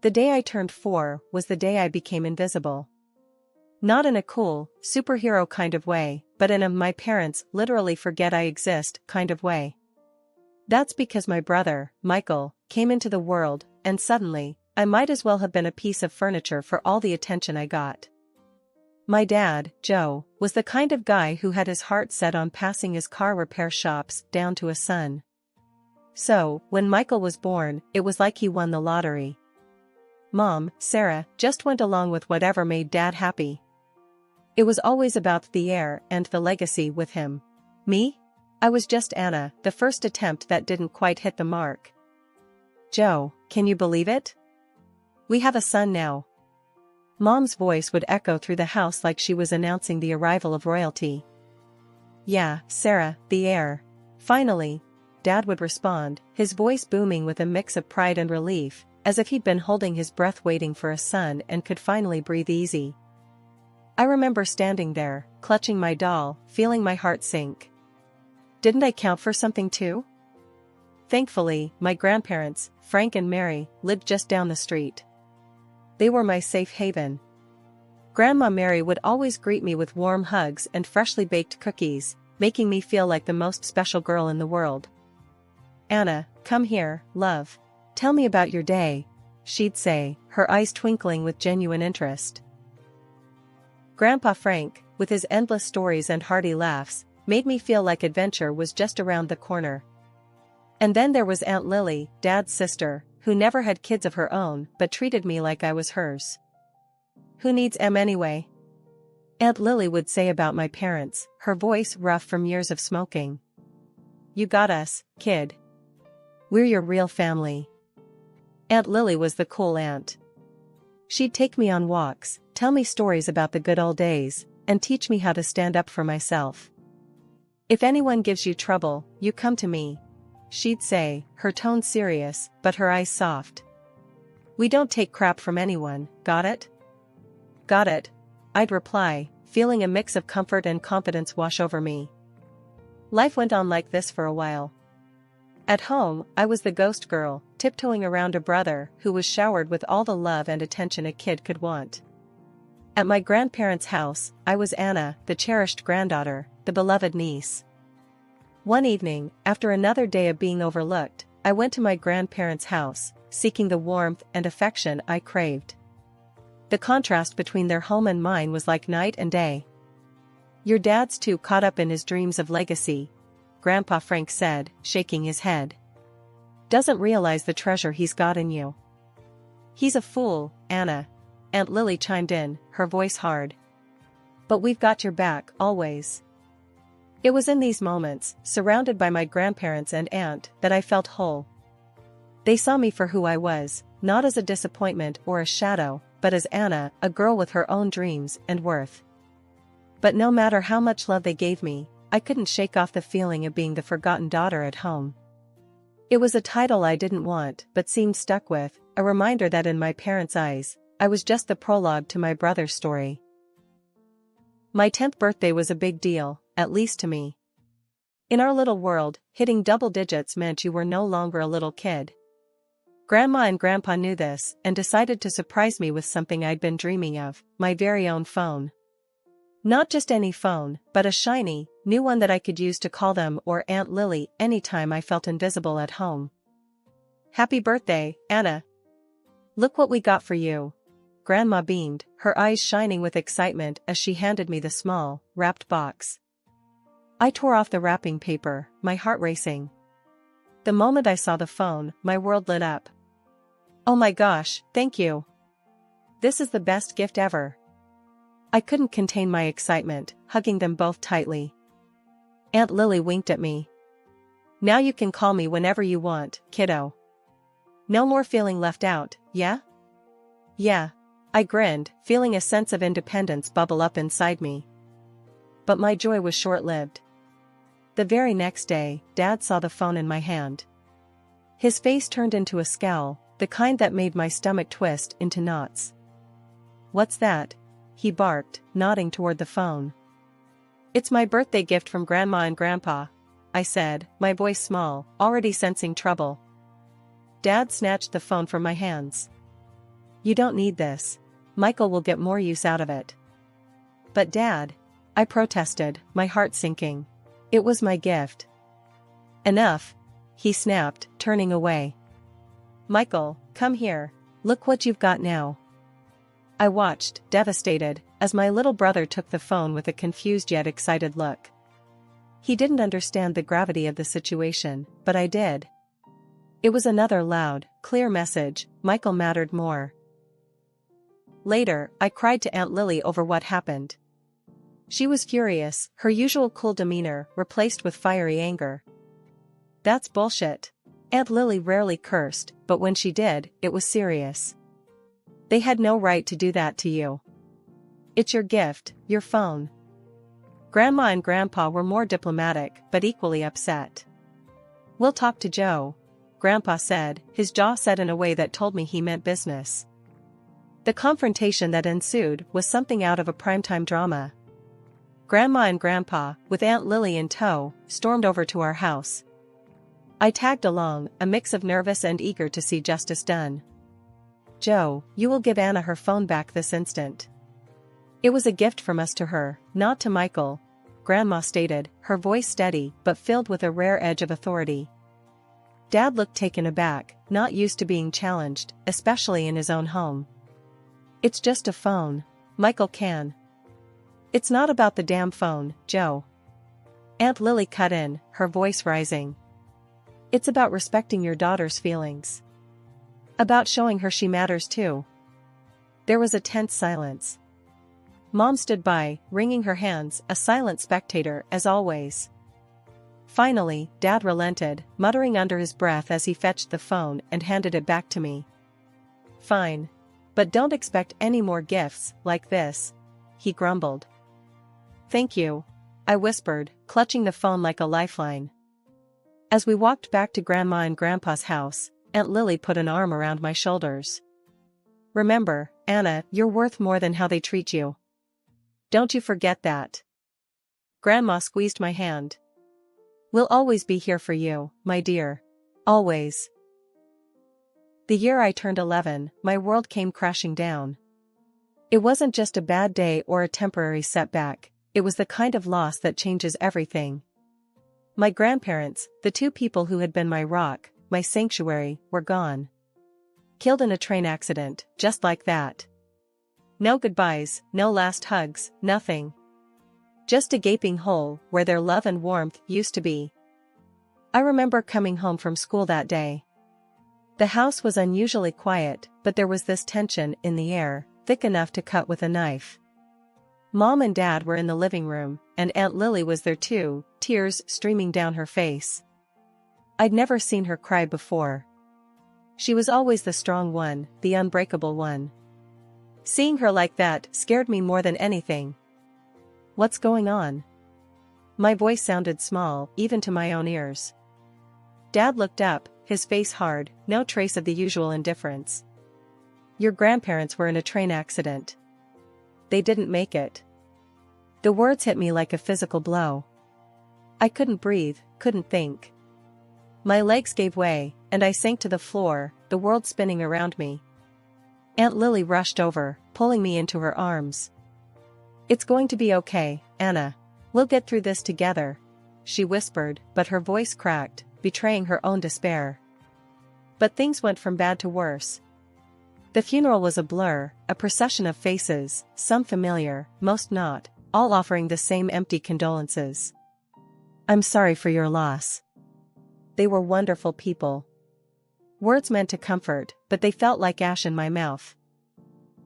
The day I turned 4 was the day I became invisible. Not in a cool, superhero kind of way, but in a my parents literally forget I exist kind of way. That's because my brother, Michael, came into the world, and suddenly, I might as well have been a piece of furniture for all the attention I got. My dad, Joe, was the kind of guy who had his heart set on passing his car repair shops down to a son. So, when Michael was born, it was like he won the lottery. Mom, Sarah, just went along with whatever made Dad happy. It was always about the heir and the legacy with him. Me? I was just Anna, the first attempt that didn't quite hit the mark. Joe, can you believe it? We have a son now. Mom's voice would echo through the house like she was announcing the arrival of royalty. Yeah, Sarah, the heir. Finally, Dad would respond, his voice booming with a mix of pride and relief, as if he'd been holding his breath waiting for a son and could finally breathe easy. I remember standing there, clutching my doll, feeling my heart sink. Didn't I count for something too? Thankfully, my grandparents, Frank and Mary, lived just down the street. They were my safe haven. Grandma Mary would always greet me with warm hugs and freshly baked cookies, making me feel like the most special girl in the world. Anna, come here, love. Tell me about your day, she'd say, her eyes twinkling with genuine interest. Grandpa Frank, with his endless stories and hearty laughs, made me feel like adventure was just around the corner. And then there was Aunt Lily, Dad's sister, who never had kids of her own but treated me like I was hers. Who needs em anyway? Aunt Lily would say about my parents, her voice rough from years of smoking. You got us, kid. We're your real family. Aunt Lily was the cool aunt. She'd take me on walks, tell me stories about the good old days, and teach me how to stand up for myself. If anyone gives you trouble, you come to me, she'd say, her tone serious, but her eyes soft. We don't take crap from anyone, got it? Got it, I'd reply, feeling a mix of comfort and confidence wash over me. Life went on like this for a while. At home, I was the ghost girl, tiptoeing around a brother who was showered with all the love and attention a kid could want. At my grandparents' house, I was Anna, the cherished granddaughter, the beloved niece. One evening, after another day of being overlooked, I went to my grandparents' house, seeking the warmth and affection I craved. The contrast between their home and mine was like night and day. Your dad's too caught up in his dreams of legacy, Grandpa Frank said, shaking his head. Doesn't realize the treasure he's got in you. He's a fool, Anna, Aunt Lily chimed in, her voice hard. But we've got your back, always. It was in these moments, surrounded by my grandparents and aunt, that I felt whole. They saw me for who I was, not as a disappointment or a shadow, but as Anna, a girl with her own dreams and worth. But no matter how much love they gave me, I couldn't shake off the feeling of being the forgotten daughter at home. It was a title I didn't want but seemed stuck with, a reminder that in my parents' eyes, I was just the prologue to my brother's story. My 10th birthday was a big deal, at least to me. In our little world, hitting double digits meant you were no longer a little kid. Grandma and Grandpa knew this and decided to surprise me with something I'd been dreaming of, my very own phone. Not just any phone, but a shiny, new one that I could use to call them or Aunt Lily anytime I felt invisible at home. Happy birthday, Anna! Look what we got for you. Grandma beamed, her eyes shining with excitement as she handed me the small, wrapped box. I tore off the wrapping paper, my heart racing. The moment I saw the phone, my world lit up. Oh my gosh, thank you! This is the best gift ever. I couldn't contain my excitement, hugging them both tightly. Aunt Lily winked at me. Now you can call me whenever you want, kiddo. No more feeling left out, yeah? Yeah. I grinned, feeling a sense of independence bubble up inside me. But my joy was short-lived. The very next day, Dad saw the phone in my hand. His face turned into a scowl, the kind that made my stomach twist into knots. What's that? He barked, nodding toward the phone. It's my birthday gift from Grandma and Grandpa, I said, my voice small, already sensing trouble. Dad snatched the phone from my hands. You don't need this. Michael will get more use out of it. But Dad, I protested, my heart sinking. It was my gift. Enough, he snapped, turning away. Michael, come here. Look what you've got now. I watched, devastated, as my little brother took the phone with a confused yet excited look. He didn't understand the gravity of the situation, but I did. It was another loud, clear message: Michael mattered more. Later, I cried to Aunt Lily over what happened. She was furious, her usual cool demeanor replaced with fiery anger. That's bullshit. Aunt Lily rarely cursed, but when she did, it was serious. They had no right to do that to you. It's your gift, your phone. Grandma and Grandpa were more diplomatic, but equally upset. We'll talk to Joe, Grandpa said, his jaw set in a way that told me he meant business. The confrontation that ensued was something out of a primetime drama. Grandma and Grandpa, with Aunt Lily in tow, stormed over to our house. I tagged along, a mix of nervous and eager to see justice done. Joe, you will give Anna her phone back this instant. It was a gift from us to her, not to Michael, Grandma stated, her voice steady but filled with a rare edge of authority. Dad looked taken aback, not used to being challenged, especially in his own home. It's just a phone. Michael can. It's not about the damn phone, Joe. Aunt Lily cut in, her voice rising. It's about respecting your daughter's feelings. About showing her she matters too. There was a tense silence. Mom stood by, wringing her hands, a silent spectator, as always. Finally, Dad relented, muttering under his breath as he fetched the phone and handed it back to me. Fine. But don't expect any more gifts like this, he grumbled. Thank you, I whispered, clutching the phone like a lifeline. As we walked back to Grandma and Grandpa's house, Aunt Lily put an arm around my shoulders. Remember, Anna, you're worth more than how they treat you. Don't you forget that. Grandma squeezed my hand. We'll always be here for you, my dear. Always. The year I turned 11, my world came crashing down. It wasn't just a bad day or a temporary setback, it was the kind of loss that changes everything. My grandparents, the two people who had been my rock, my sanctuary, were gone. Killed in a train accident, just like that. No goodbyes, no last hugs, nothing. Just a gaping hole where their love and warmth used to be. I remember coming home from school that day. The house was unusually quiet, but there was this tension in the air, thick enough to cut with a knife. Mom and Dad were in the living room, and Aunt Lily was there too, tears streaming down her face. I'd never seen her cry before. She was always the strong one, the unbreakable one. Seeing her like that scared me more than anything. What's going on? My voice sounded small, even to my own ears. Dad looked up, his face hard, no trace of the usual indifference. Your grandparents were in a train accident. They didn't make it. The words hit me like a physical blow. I couldn't breathe, couldn't think. My legs gave way, and I sank to the floor, the world spinning around me. Aunt Lily rushed over, pulling me into her arms. It's going to be okay, Anna. We'll get through this together, she whispered, but her voice cracked, betraying her own despair. But things went from bad to worse. The funeral was a blur, a procession of faces, some familiar, most not, all offering the same empty condolences. I'm sorry for your loss. They were wonderful people. Words meant to comfort, but they felt like ash in my mouth.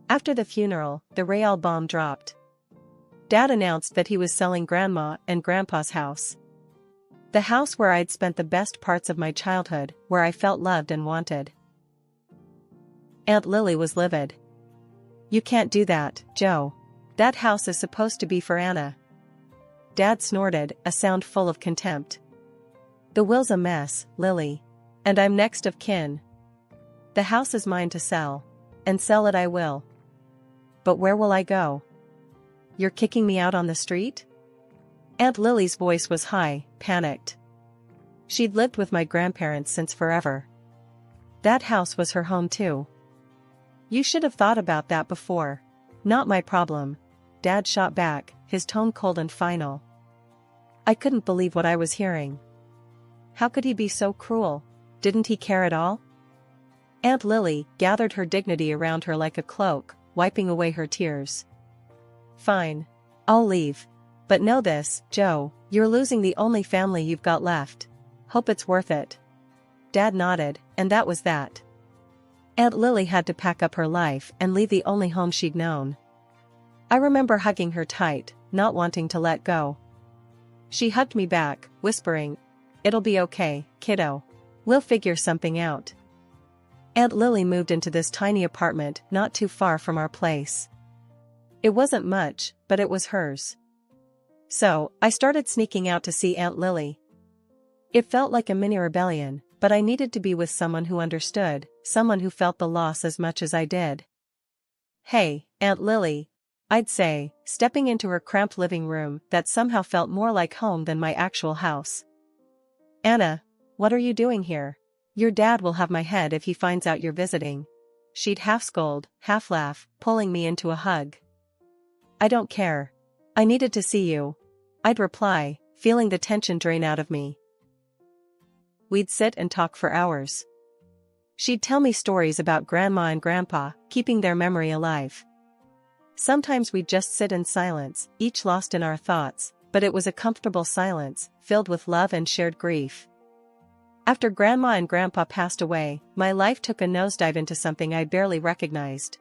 After the funeral, the Real bomb dropped. Dad announced that he was selling Grandma and Grandpa's house. The house where I'd spent the best parts of my childhood, where I felt loved and wanted. Aunt Lily was livid. You can't do that, Joe. That house is supposed to be for Anna. Dad snorted, a sound full of contempt. The will's a mess, Lily. And I'm next of kin. The house is mine to sell. And sell it I will. But where will I go? You're kicking me out on the street? Aunt Lily's voice was high, panicked. She'd lived with my grandparents since forever. That house was her home too. You should have thought about that before. Not my problem. Dad shot back, his tone cold and final. I couldn't believe what I was hearing. How could he be so cruel? Didn't he care at all? Aunt Lily gathered her dignity around her like a cloak, wiping away her tears. Fine. I'll leave. But know this, Joe, you're losing the only family you've got left. Hope it's worth it. Dad nodded, and that was that. Aunt Lily had to pack up her life and leave the only home she'd known. I remember hugging her tight, not wanting to let go. She hugged me back, whispering, "It'll be okay, kiddo. We'll figure something out." Aunt Lily moved into this tiny apartment not too far from our place. It wasn't much, but it was hers. So, I started sneaking out to see Aunt Lily. It felt like a mini rebellion, but I needed to be with someone who understood, someone who felt the loss as much as I did. "Hey, Aunt Lily," I'd say, stepping into her cramped living room that somehow felt more like home than my actual house. "Anna, what are you doing here? Your dad will have my head if he finds out you're visiting." She'd half scold, half laugh, pulling me into a hug. "I don't care. I needed to see you," I'd reply, feeling the tension drain out of me. We'd sit and talk for hours. She'd tell me stories about Grandma and Grandpa, keeping their memory alive. Sometimes we'd just sit in silence, each lost in our thoughts, but it was a comfortable silence, filled with love and shared grief. After Grandma and Grandpa passed away, my life took a nosedive into something I barely recognized.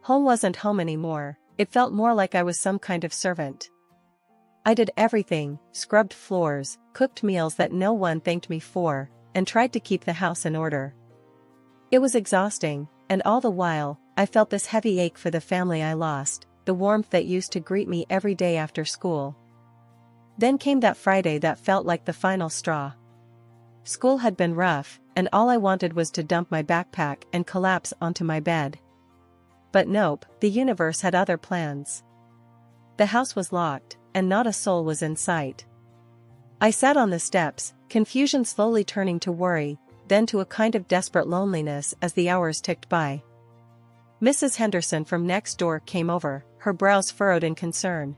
Home wasn't home anymore, it felt more like I was some kind of servant. I did everything, scrubbed floors, cooked meals that no one thanked me for, and tried to keep the house in order. It was exhausting, and all the while, I felt this heavy ache for the family I lost, the warmth that used to greet me every day after school. Then came that Friday that felt like the final straw. School had been rough, and all I wanted was to dump my backpack and collapse onto my bed. But nope, the universe had other plans. The house was locked, and not a soul was in sight. I sat on the steps, confusion slowly turning to worry, then to a kind of desperate loneliness as the hours ticked by. Mrs. Henderson from next door came over, her brows furrowed in concern.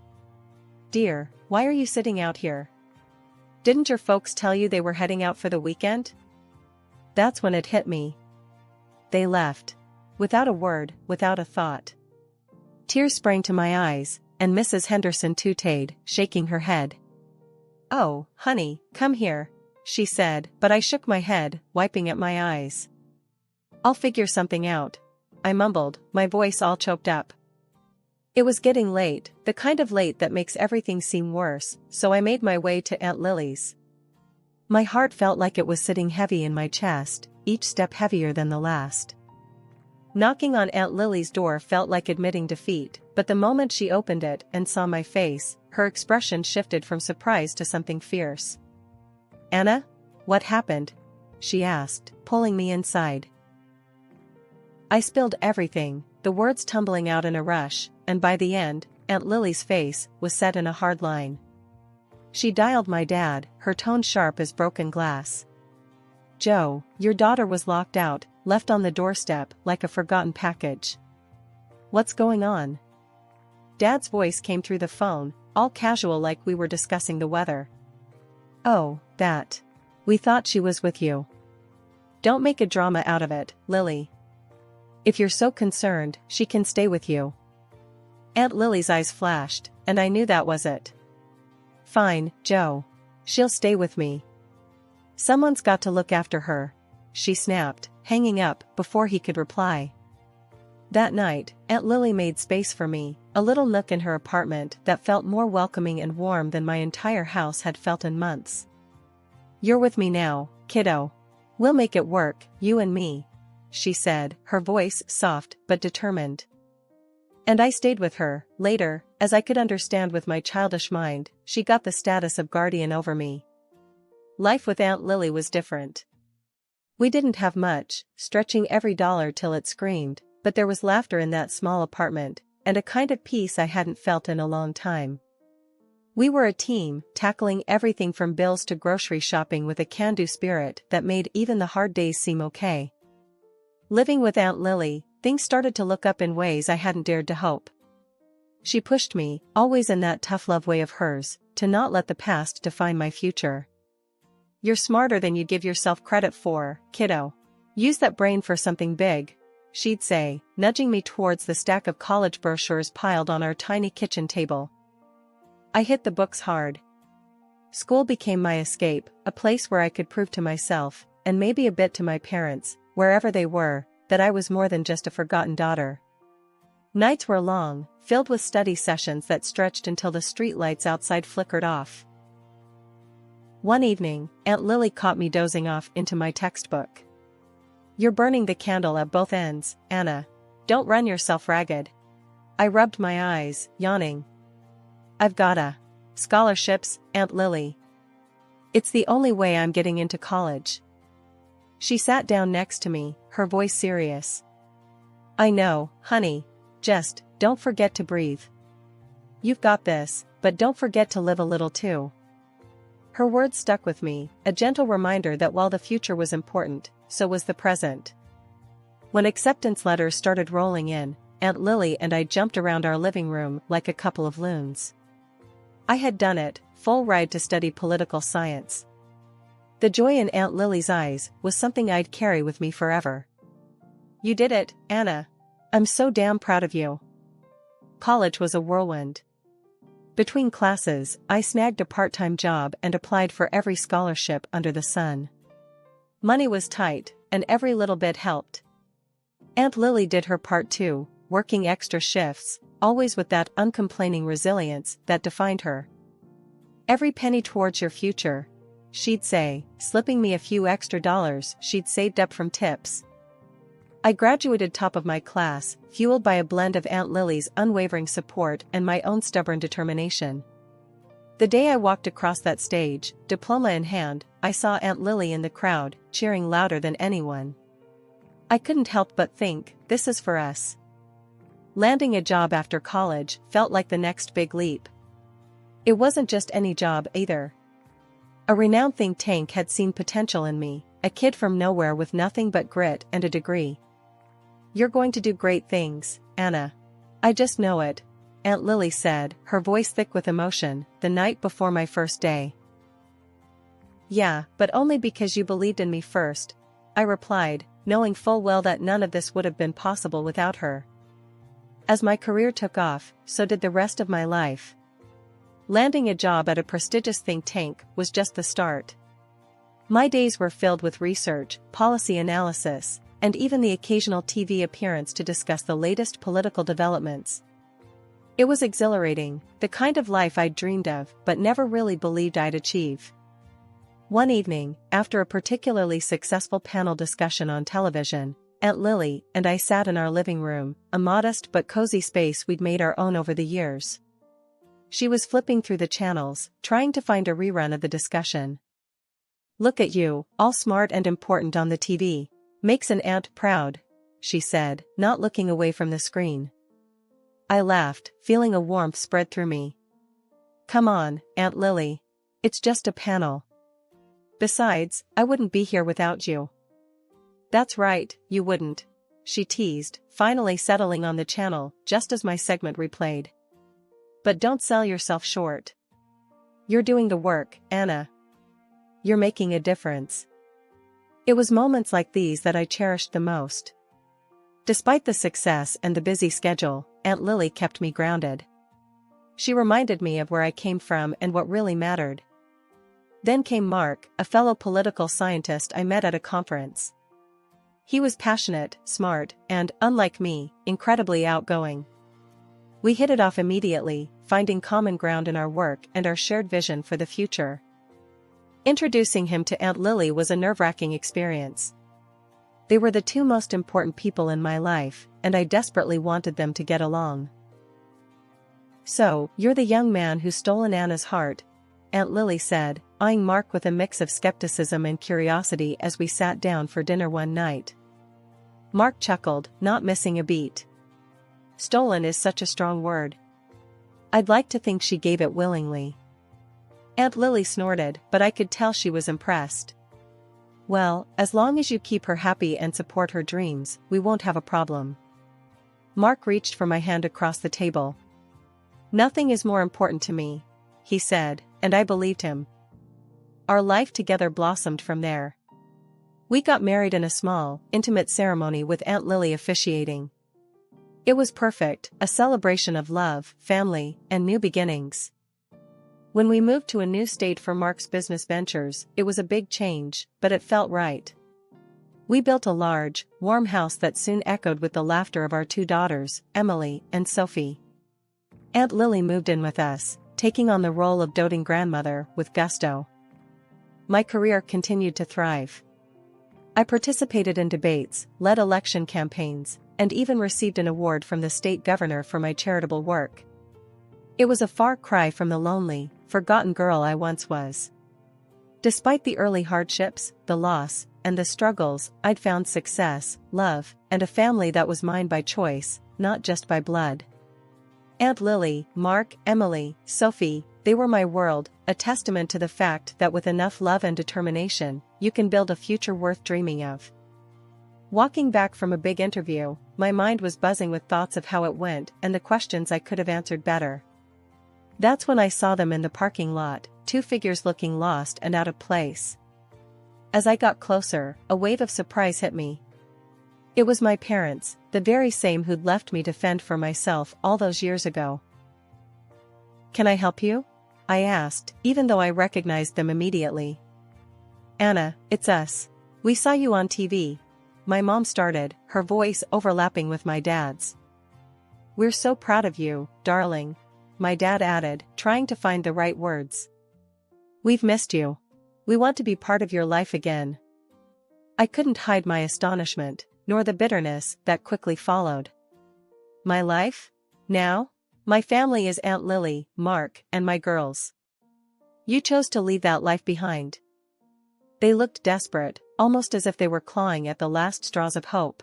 "Dear, why are you sitting out here? Didn't your folks tell you they were heading out for the weekend?" That's when it hit me. They left. Without a word, without a thought. Tears sprang to my eyes, and Mrs. Henderson tooted, shaking her head. "Oh, honey, come here," she said, but I shook my head, wiping at my eyes. "I'll figure something out," I mumbled, my voice all choked up. It was getting late, the kind of late that makes everything seem worse, so I made my way to Aunt Lily's. My heart felt like it was sitting heavy in my chest, each step heavier than the last. Knocking on Aunt Lily's door felt like admitting defeat, but the moment she opened it and saw my face, her expression shifted from surprise to something fierce. "Anna? What happened?" she asked, pulling me inside. I spilled everything, the words tumbling out in a rush, and by the end, Aunt Lily's face was set in a hard line. She dialed my dad, her tone sharp as broken glass. "Joe, your daughter was locked out, left on the doorstep like a forgotten package. What's going on?" Dad's voice came through the phone, all casual like we were discussing the weather. "Oh, that. We thought she was with you. Don't make a drama out of it, Lily. If you're so concerned, she can stay with you." Aunt Lily's eyes flashed, and I knew that was it. "Fine, Joe. She'll stay with me. Someone's got to look after her," she snapped, hanging up before he could reply. That night, Aunt Lily made space for me, a little nook in her apartment that felt more welcoming and warm than my entire house had felt in months. "You're with me now, kiddo. We'll make it work, you and me," she said, her voice soft but determined. And I stayed with her. Later, as I could understand with my childish mind, she got the status of guardian over me. Life with Aunt Lily was different. We didn't have much, stretching every dollar till it screamed, but there was laughter in that small apartment, and a kind of peace I hadn't felt in a long time. We were a team, tackling everything from bills to grocery shopping with a can-do spirit that made even the hard days seem okay. Living with Aunt Lily, things started to look up in ways I hadn't dared to hope. She pushed me, always in that tough love way of hers, to not let the past define my future. "You're smarter than you give yourself credit for, kiddo. Use that brain for something big," she'd say, nudging me towards the stack of college brochures piled on our tiny kitchen table. I hit the books hard. School became my escape, a place where I could prove to myself, and maybe a bit to my parents, wherever they were, that I was more than just a forgotten daughter. Nights were long, filled with study sessions that stretched until the streetlights outside flickered off. One evening, Aunt Lily caught me dozing off into my textbook. "You're burning the candle at both ends, Anna. Don't run yourself ragged." I rubbed my eyes, yawning. "I've gotta. Scholarships, Aunt Lily. It's the only way I'm getting into college." She sat down next to me, her voice serious. "I know, honey. Just, don't forget to breathe. You've got this, but don't forget to live a little too." Her words stuck with me, a gentle reminder that while the future was important, so was the present. When acceptance letters started rolling in, Aunt Lily and I jumped around our living room like a couple of loons. I had done it, full ride to study political science. The joy in Aunt Lily's eyes was something I'd carry with me forever. "You did it, Anna. I'm so damn proud of you." College was a whirlwind. Between classes, I snagged a part-time job and applied for every scholarship under the sun. Money was tight, and every little bit helped. Aunt Lily did her part too, working extra shifts, always with that uncomplaining resilience that defined her. "Every penny towards your future," she'd say, slipping me a few extra dollars she'd saved up from tips. I graduated top of my class, fueled by a blend of Aunt Lily's unwavering support and my own stubborn determination. The day I walked across that stage, diploma in hand, I saw Aunt Lily in the crowd, cheering louder than anyone. I couldn't help but think, this is for us. Landing a job after college felt like the next big leap. It wasn't just any job either. A renowned think tank had seen potential in me, a kid from nowhere with nothing but grit and a degree. "You're going to do great things, Anna. I just know it," Aunt Lily said, her voice thick with emotion, the night before my first day. "Yeah, but only because you believed in me first," I replied, knowing full well that none of this would have been possible without her. As my career took off, so did the rest of my life. Landing a job at a prestigious think tank was just the start. My days were filled with research, policy analysis, and even the occasional TV appearance to discuss the latest political developments. It was exhilarating, the kind of life I'd dreamed of but never really believed I'd achieve. One evening, after a particularly successful panel discussion on television, Aunt Lily and I sat in our living room, a modest but cozy space we'd made our own over the years. She was flipping through the channels, trying to find a rerun of the discussion. "Look at you, all smart and important on the TV. Makes an aunt proud," she said, not looking away from the screen. I laughed, feeling a warmth spread through me. "Come on, Aunt Lily. It's just a panel. Besides, I wouldn't be here without you." "That's right, you wouldn't," she teased, finally settling on the channel just as my segment replayed. "But don't sell yourself short. You're doing the work, Anna. You're making a difference." It was moments like these that I cherished the most. Despite the success and the busy schedule, Aunt Lily kept me grounded. She reminded me of where I came from and what really mattered. Then came Mark, a fellow political scientist I met at a conference. He was passionate, smart, and, unlike me, incredibly outgoing. We hit it off immediately, finding common ground in our work and our shared vision for the future. Introducing him to Aunt Lily was a nerve-wracking experience. They were the two most important people in my life, and I desperately wanted them to get along. "So, you're the young man who's stolen Anna's heart," Aunt Lily said, eyeing Mark with a mix of skepticism and curiosity as we sat down for dinner one night. Mark chuckled, not missing a beat. "Stolen is such a strong word. I'd like to think she gave it willingly." Aunt Lily snorted, but I could tell she was impressed. "Well, as long as you keep her happy and support her dreams, we won't have a problem." Mark reached for my hand across the table. "Nothing is more important to me," he said, and I believed him. Our life together blossomed from there. We got married in a small, intimate ceremony with Aunt Lily officiating. It was perfect, a celebration of love, family, and new beginnings. When we moved to a new state for Mark's business ventures, it was a big change, but it felt right. We built a large, warm house that soon echoed with the laughter of our two daughters, Emily and Sophie. Aunt Lily moved in with us, taking on the role of doting grandmother with gusto. My career continued to thrive. I participated in debates, led election campaigns, and even received an award from the state governor for my charitable work. It was a far cry from the lonely, forgotten girl I once was. Despite the early hardships, the loss, and the struggles, I'd found success, love, and a family that was mine by choice, not just by blood. Aunt Lily, Mark, Emily, Sophie, they were my world, a testament to the fact that with enough love and determination, you can build a future worth dreaming of. Walking back from a big interview, my mind was buzzing with thoughts of how it went and the questions I could have answered better. That's when I saw them in the parking lot, two figures looking lost and out of place. As I got closer, a wave of surprise hit me. It was my parents, the very same who'd left me to fend for myself all those years ago. "Can I help you?" I asked, even though I recognized them immediately. "Anna, it's us. We saw you on TV." My mom started, her voice overlapping with my dad's. "We're so proud of you, darling," my dad added, trying to find the right words. "We've missed you. We want to be part of your life again." I couldn't hide my astonishment, nor the bitterness that quickly followed. My life? Now? My family is Aunt Lily, Mark, and my girls. You chose to leave that life behind. They looked desperate, almost as if they were clawing at the last straws of hope.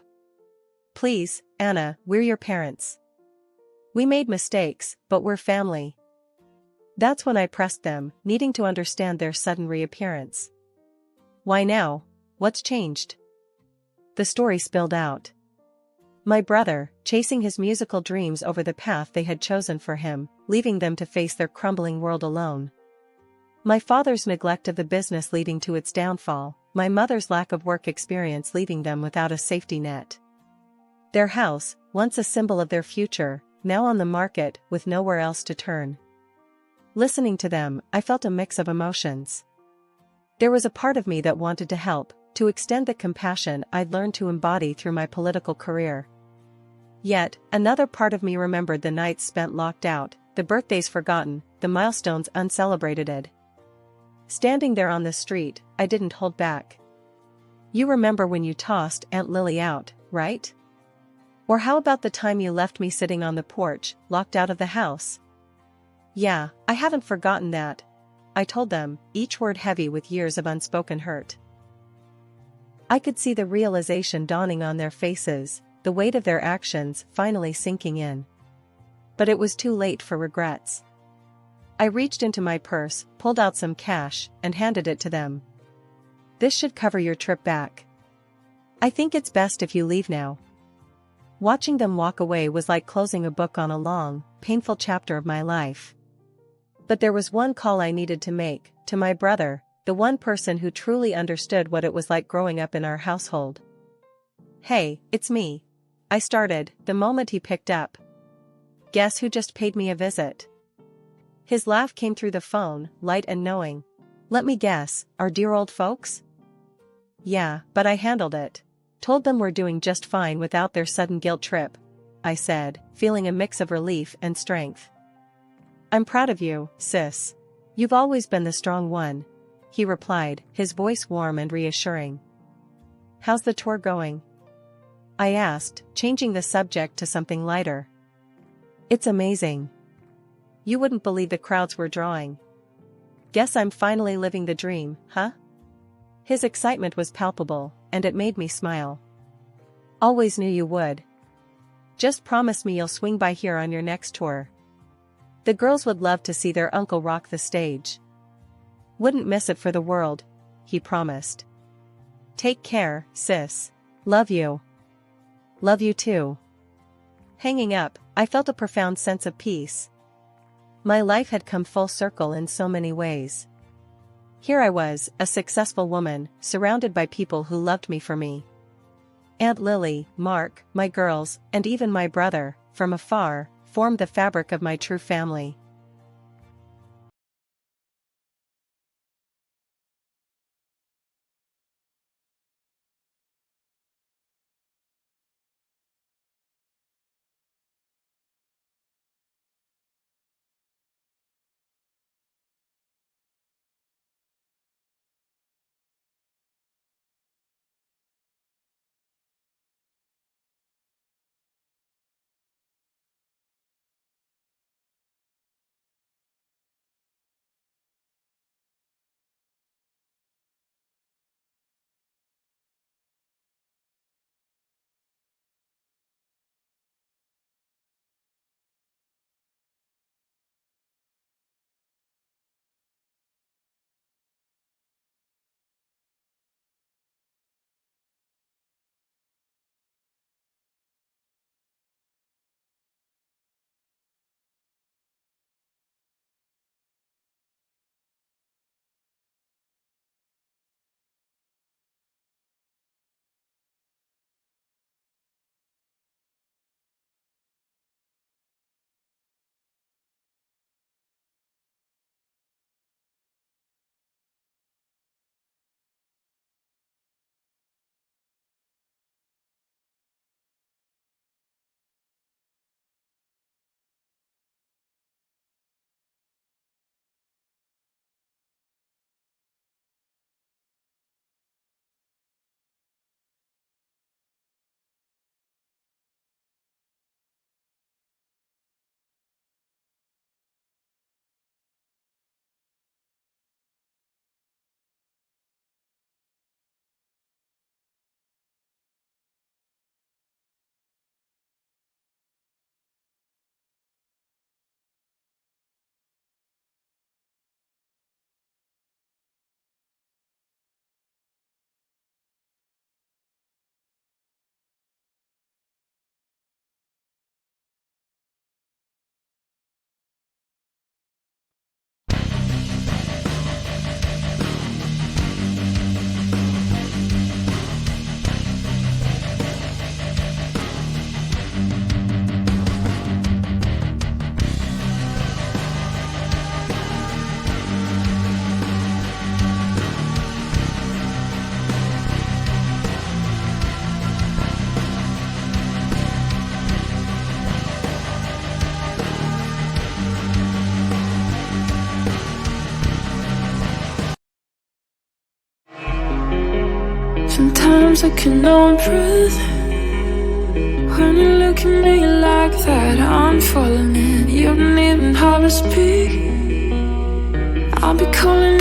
"Please, Anna, we're your parents. We made mistakes, but we're family." That's when I pressed them, needing to understand their sudden reappearance. "Why now? What's changed?" The story spilled out. My brother, chasing his musical dreams over the path they had chosen for him, leaving them to face their crumbling world alone. My father's neglect of the business leading to its downfall, my mother's lack of work experience leaving them without a safety net. Their house, once a symbol of their future, now on the market with nowhere else to turn. Listening to them, I felt a mix of emotions. There was a part of me that wanted to help, to extend the compassion I'd learned to embody through my political career. Yet, another part of me remembered the nights spent locked out, the birthdays forgotten, the milestones uncelebrated. Standing there on the street, I didn't hold back. "You remember when you tossed Aunt Lily out, right? Or how about the time you left me sitting on the porch, locked out of the house?" "Yeah, I haven't forgotten that," I told them, each word heavy with years of unspoken hurt. I could see the realization dawning on their faces, the weight of their actions finally sinking in. But it was too late for regrets. I reached into my purse, pulled out some cash, and handed it to them. "This should cover your trip back. I think it's best if you leave now." Watching them walk away was like closing a book on a long, painful chapter of my life. But there was one call I needed to make, to my brother, the one person who truly understood what it was like growing up in our household. "Hey, it's me," I started, the moment he picked up. "Guess who just paid me a visit?" His laugh came through the phone, light and knowing. "Let me guess, our dear old folks?" "Yeah, but I handled it. Told them we're doing just fine without their sudden guilt trip," I said, feeling a mix of relief and strength. "I'm proud of you, sis. You've always been the strong one," he replied, his voice warm and reassuring. "How's the tour going?" I asked, changing the subject to something lighter. "It's amazing. You wouldn't believe the crowds we're drawing. Guess I'm finally living the dream, huh?" His excitement was palpable, and it made me smile. "Always knew you would. Just promise me you'll swing by here on your next tour. The girls would love to see their uncle rock the stage." "Wouldn't miss it for the world," he promised. "Take care, sis. Love you." "Love you too." Hanging up, I felt a profound sense of peace. My life had come full circle in so many ways. Here I was, a successful woman, surrounded by people who loved me for me. Aunt Lily, Mark, my girls, and even my brother, from afar, formed the fabric of my true family. Sometimes I cannot breathe when you look at me like that. I'm falling in. You don't even have to speak. I'll be calling